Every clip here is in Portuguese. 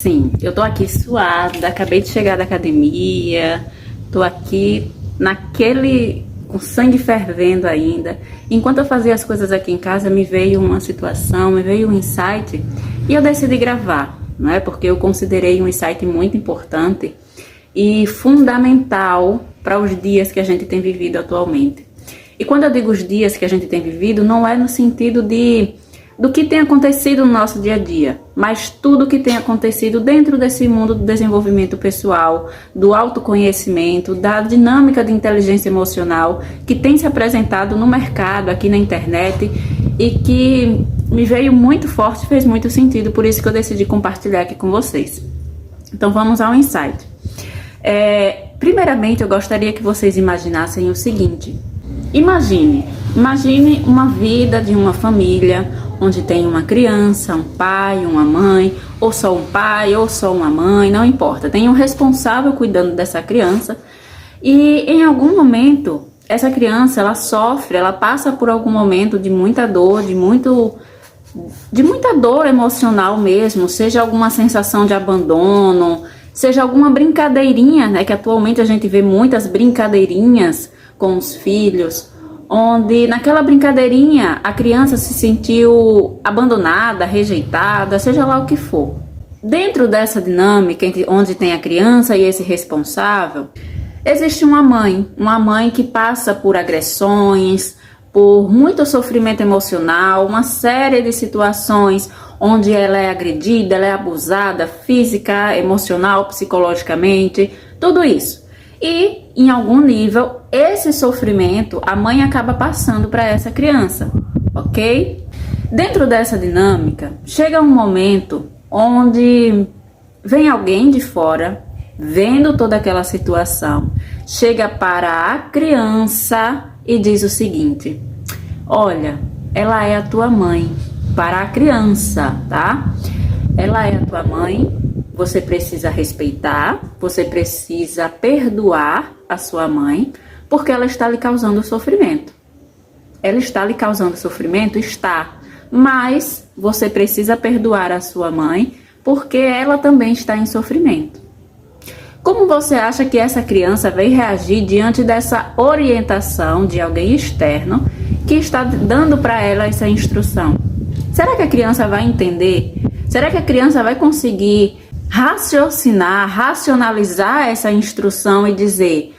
Sim, eu tô aqui suada, acabei de chegar da academia, tô aqui com sangue fervendo ainda. Enquanto eu fazia as coisas aqui em casa, me veio uma situação, me veio um insight e eu decidi gravar, não é? Porque eu considerei um insight muito importante e fundamental para os dias que a gente tem vivido atualmente. E quando eu digo os dias que a gente tem vivido, não é no sentido do que tem acontecido no nosso dia a dia, mas tudo que tem acontecido dentro desse mundo do desenvolvimento pessoal, do autoconhecimento, da dinâmica de inteligência emocional que tem se apresentado no mercado, aqui na internet, e que me veio muito forte, fez muito sentido, por isso que eu decidi compartilhar aqui com vocês. Então vamos ao insight. Primeiramente, eu gostaria que vocês imaginassem o seguinte: imagine uma vida de uma família onde tem uma criança, um pai, uma mãe, ou só um pai, ou só uma mãe, não importa. Tem um responsável cuidando dessa criança e em algum momento essa criança ela sofre, ela passa por algum momento de muita dor, de muita dor emocional mesmo, seja alguma sensação de abandono, seja alguma brincadeirinha, né? Que atualmente a gente vê muitas brincadeirinhas com os filhos, onde naquela brincadeirinha a criança se sentiu abandonada, rejeitada, seja lá o que for. Dentro dessa dinâmica onde tem a criança e esse responsável, existe uma mãe que passa por agressões, por muito sofrimento emocional, uma série de situações onde ela é agredida, ela é abusada física, emocional, psicologicamente, tudo isso. E, em algum nível, esse sofrimento a mãe acaba passando para essa criança, ok? Dentro dessa dinâmica, chega um momento onde vem alguém de fora, vendo toda aquela situação, chega para a criança e diz o seguinte: olha, ela é a tua mãe, para a criança, tá? Ela é a tua mãe. Você precisa respeitar, você precisa perdoar a sua mãe, porque ela está lhe causando sofrimento. Ela está lhe causando sofrimento? Está. Mas você precisa perdoar a sua mãe, porque ela também está em sofrimento. Como você acha que essa criança vai reagir diante dessa orientação de alguém externo que está dando para ela essa instrução? Será que a criança vai entender? Será que a criança vai conseguir racionalizar essa instrução e dizer: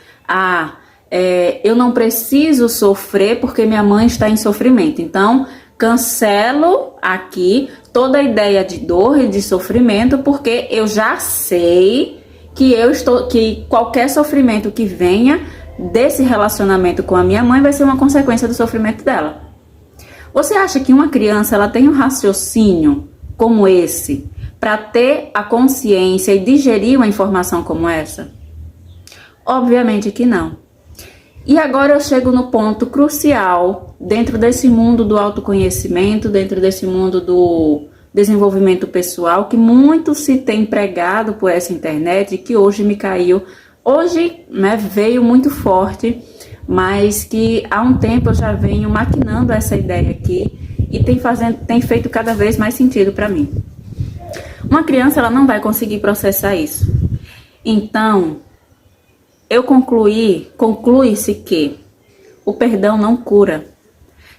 eu não preciso sofrer porque minha mãe está em sofrimento, então cancelo aqui toda a ideia de dor e de sofrimento, porque eu já sei que qualquer sofrimento que venha desse relacionamento com a minha mãe vai ser uma consequência do sofrimento dela. Você acha que uma criança ela tem um raciocínio como esse para ter a consciência e digerir uma informação como essa? Obviamente que não. E agora eu chego no ponto crucial dentro desse mundo do autoconhecimento, dentro desse mundo do desenvolvimento pessoal, que muito se tem pregado por essa internet e que hoje me caiu. Hoje, né, veio muito forte, mas que há um tempo eu já venho maquinando essa ideia aqui e tem feito cada vez mais sentido para mim. Uma criança ela não vai conseguir processar isso. Então, conclui-se que o perdão não cura.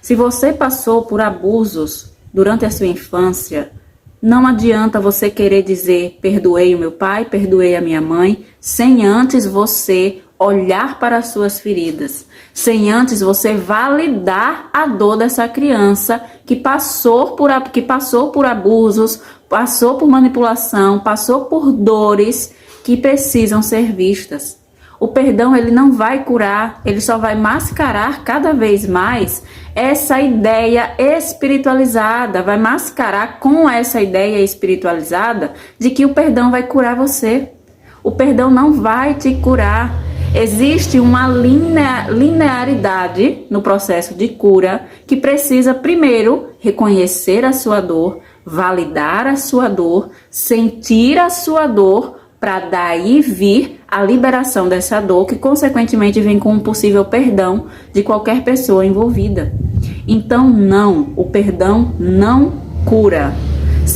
Se você passou por abusos durante a sua infância, não adianta você querer dizer: perdoei o meu pai, perdoei a minha mãe, sem antes você olhar para as suas feridas, sem antes você validar a dor dessa criança que passou por abusos, passou por manipulação, passou por dores que precisam ser vistas. O perdão ele não vai curar, ele só vai mascarar cada vez mais essa ideia espiritualizada, vai mascarar com essa ideia espiritualizada de que o perdão vai curar você. O perdão não vai te curar. Existe uma linearidade no processo de cura que precisa primeiro reconhecer a sua dor, validar a sua dor, sentir a sua dor, para daí vir a liberação dessa dor, que consequentemente vem com um possível perdão de qualquer pessoa envolvida. Então não, o perdão não cura.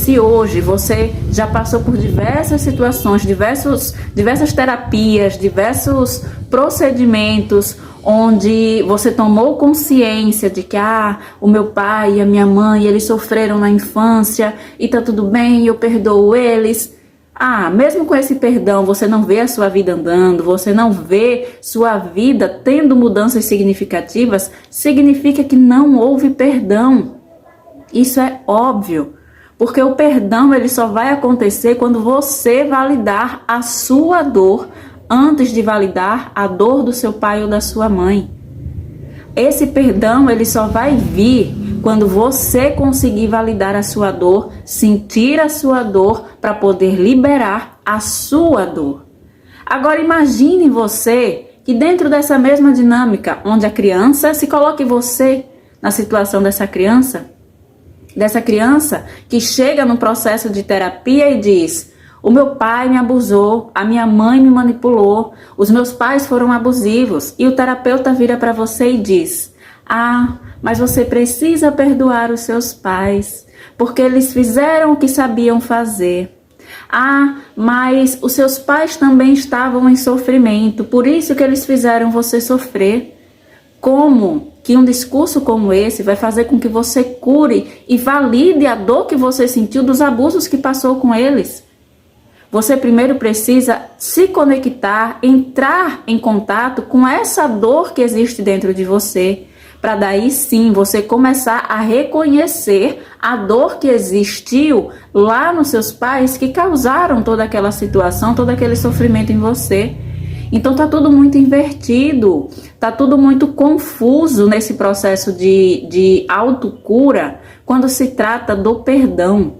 se hoje você já passou por diversas situações, diversas terapias, diversos procedimentos, onde você tomou consciência de que o meu pai e a minha mãe, eles sofreram na infância e tá tudo bem, eu perdoo eles. Mesmo com esse perdão, você não vê a sua vida andando, você não vê sua vida tendo mudanças significativas, significa que não houve perdão. Isso é óbvio, porque o perdão ele só vai acontecer quando você validar a sua dor antes de validar a dor do seu pai ou da sua mãe. Esse perdão ele só vai vir quando você conseguir validar a sua dor, sentir a sua dor para poder liberar a sua dor. Agora imagine você que dentro dessa mesma dinâmica, onde a criança, se coloque você na situação dessa criança que chega no processo de terapia e diz: o meu pai me abusou, a minha mãe me manipulou, os meus pais foram abusivos. E o terapeuta vira para você e diz: mas você precisa perdoar os seus pais, porque eles fizeram o que sabiam fazer. Mas os seus pais também estavam em sofrimento, por isso que eles fizeram você sofrer. Como que um discurso como esse vai fazer com que você cure e valide a dor que você sentiu dos abusos que passou com eles? Você primeiro precisa se conectar, entrar em contato com essa dor que existe dentro de você, para daí sim você começar a reconhecer a dor que existiu lá nos seus pais que causaram toda aquela situação, todo aquele sofrimento em você. Então tá tudo muito invertido, tá tudo muito confuso nesse processo de autocura quando se trata do perdão.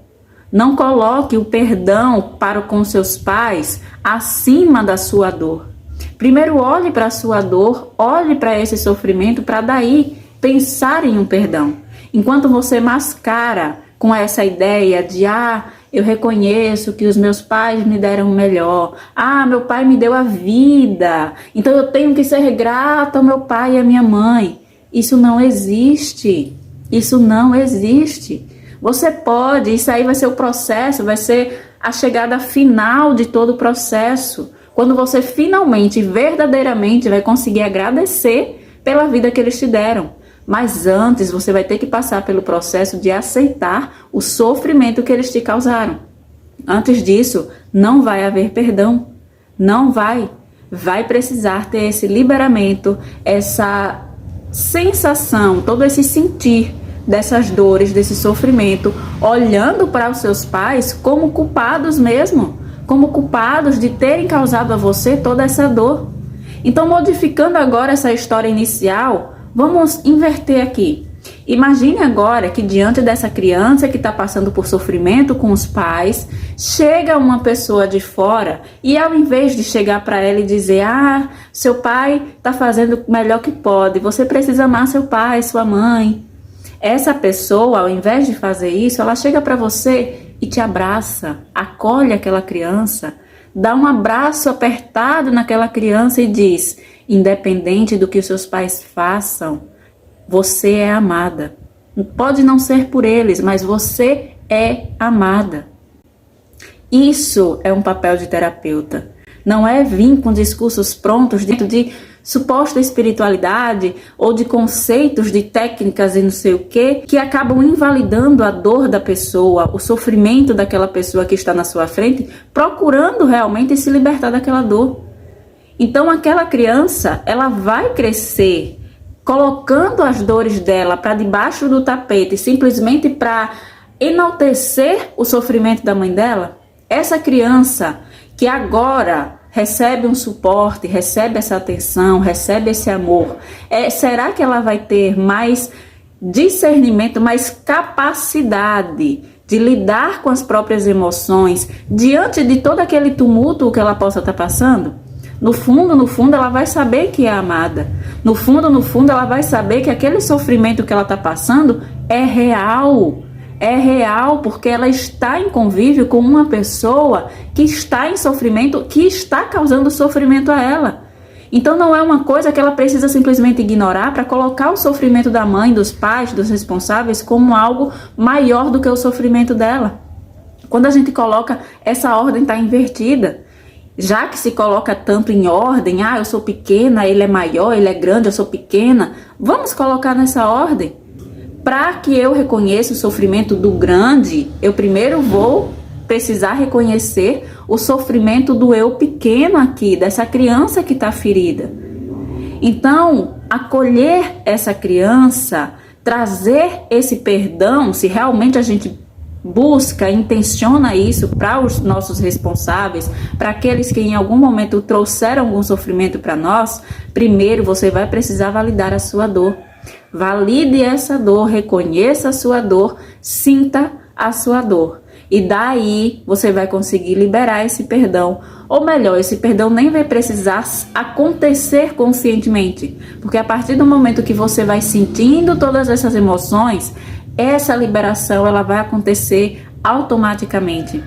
Não coloque o perdão para com seus pais acima da sua dor. Primeiro olhe para a sua dor, olhe para esse sofrimento para daí pensar em um perdão. Enquanto você mascara com essa ideia de eu reconheço que os meus pais me deram o melhor. Meu pai me deu a vida. Então eu tenho que ser grata ao meu pai e à minha mãe. Isso não existe. Isso não existe. Você pode, isso aí vai ser o processo, vai ser a chegada final de todo o processo. Quando você finalmente, verdadeiramente vai conseguir agradecer pela vida que eles te deram. Mas antes você vai ter que passar pelo processo de aceitar o sofrimento que eles te causaram. Antes disso, não vai haver perdão. Não vai. Vai precisar ter esse liberamento, essa sensação, todo esse sentir dessas dores, desse sofrimento, olhando para os seus pais como culpados mesmo, como culpados de terem causado a você toda essa dor. Então, modificando agora essa história inicial, vamos inverter aqui. Imagine agora que diante dessa criança que está passando por sofrimento com os pais, chega uma pessoa de fora e ao invés de chegar para ela e dizer: seu pai está fazendo o melhor que pode, você precisa amar seu pai, sua mãe. Essa pessoa, ao invés de fazer isso, ela chega para você e te abraça, acolhe aquela criança, dá um abraço apertado naquela criança e diz: independente do que os seus pais façam, você é amada. Pode não ser por eles, mas você é amada. Isso é um papel de terapeuta. Não é vir com discursos prontos dentro de suposta espiritualidade ou de conceitos de técnicas e não sei o que acabam invalidando a dor da pessoa, o sofrimento daquela pessoa que está na sua frente, procurando realmente se libertar daquela dor. Então aquela criança, ela vai crescer colocando as dores dela para debaixo do tapete, simplesmente para enaltecer o sofrimento da mãe dela. Essa criança que agora recebe um suporte, recebe essa atenção, recebe esse amor, será que ela vai ter mais discernimento, mais capacidade de lidar com as próprias emoções diante de todo aquele tumulto que ela possa estar passando? No fundo, ela vai saber que é amada. No fundo, ela vai saber que aquele sofrimento que ela está passando é real. É real porque ela está em convívio com uma pessoa que está em sofrimento, que está causando sofrimento a ela. Então não é uma coisa que ela precisa simplesmente ignorar para colocar o sofrimento da mãe, dos pais, dos responsáveis como algo maior do que o sofrimento dela. Quando a gente coloca, essa ordem está invertida. Já que se coloca tanto em ordem, eu sou pequena, ele é maior, ele é grande, eu sou pequena, vamos colocar nessa ordem. Para que eu reconheça o sofrimento do grande, eu primeiro vou precisar reconhecer o sofrimento do eu pequeno aqui, dessa criança que está ferida. Então, acolher essa criança, trazer esse perdão, se realmente a gente busca, intenciona isso para os nossos responsáveis, para aqueles que em algum momento trouxeram algum sofrimento para nós, primeiro você vai precisar validar a sua dor. Valide essa dor, reconheça a sua dor, sinta a sua dor. E daí você vai conseguir liberar esse perdão. Ou melhor, esse perdão nem vai precisar acontecer conscientemente. Porque a partir do momento que você vai sentindo todas essas emoções, essa liberação ela vai acontecer automaticamente,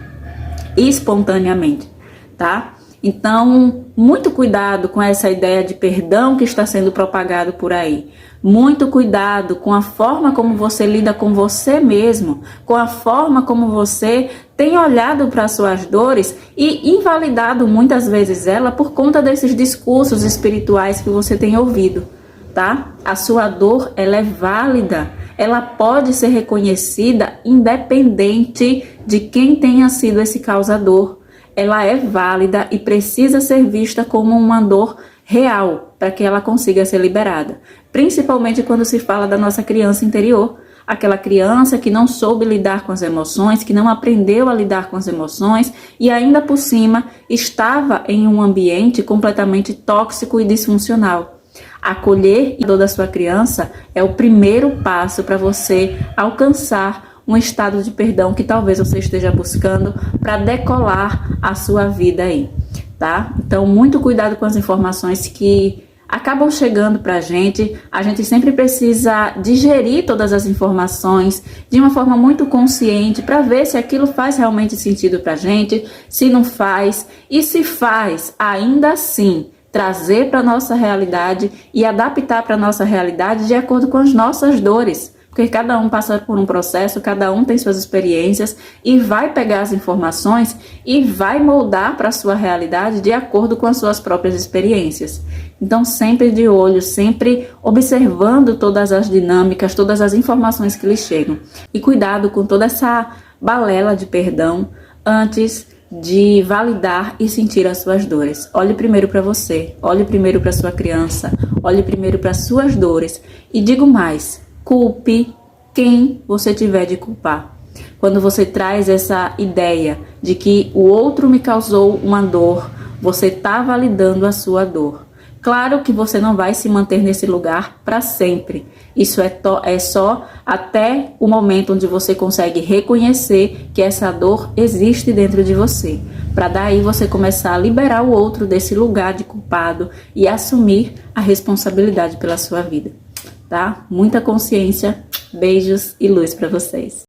espontaneamente, tá? Então, muito cuidado com essa ideia de perdão que está sendo propagado por aí. Muito cuidado com a forma como você lida com você mesmo, com a forma como você tem olhado para as suas dores e invalidado muitas vezes ela por conta desses discursos espirituais que você tem ouvido, tá? A sua dor, ela é válida. Ela pode ser reconhecida independente de quem tenha sido esse causador. Ela é válida e precisa ser vista como uma dor real para que ela consiga ser liberada. Principalmente quando se fala da nossa criança interior. Aquela criança que não soube lidar com as emoções, que não aprendeu a lidar com as emoções e ainda por cima estava em um ambiente completamente tóxico e disfuncional. Acolher a dor da sua criança é o primeiro passo para você alcançar um estado de perdão que talvez você esteja buscando para decolar a sua vida aí, tá? Então, muito cuidado com as informações que acabam chegando para a gente sempre precisa digerir todas as informações de uma forma muito consciente para ver se aquilo faz realmente sentido para a gente, se não faz, e se faz, ainda assim, trazer para a nossa realidade e adaptar para a nossa realidade de acordo com as nossas dores. Porque cada um passa por um processo, cada um tem suas experiências e vai pegar as informações e vai moldar para a sua realidade de acordo com as suas próprias experiências. Então, sempre de olho, sempre observando todas as dinâmicas, todas as informações que lhe chegam. E cuidado com toda essa balela de perdão antes de validar e sentir as suas dores. Olhe primeiro para você, olhe primeiro para sua criança, olhe primeiro para suas dores. E digo mais, culpe quem você tiver de culpar. Quando você traz essa ideia de que o outro me causou uma dor, você está validando a sua dor. Claro que você não vai se manter nesse lugar para sempre. Isso é só até o momento onde você consegue reconhecer que essa dor existe dentro de você. Para daí você começar a liberar o outro desse lugar de culpado e assumir a responsabilidade pela sua vida. Tá? Muita consciência, beijos e luz para vocês.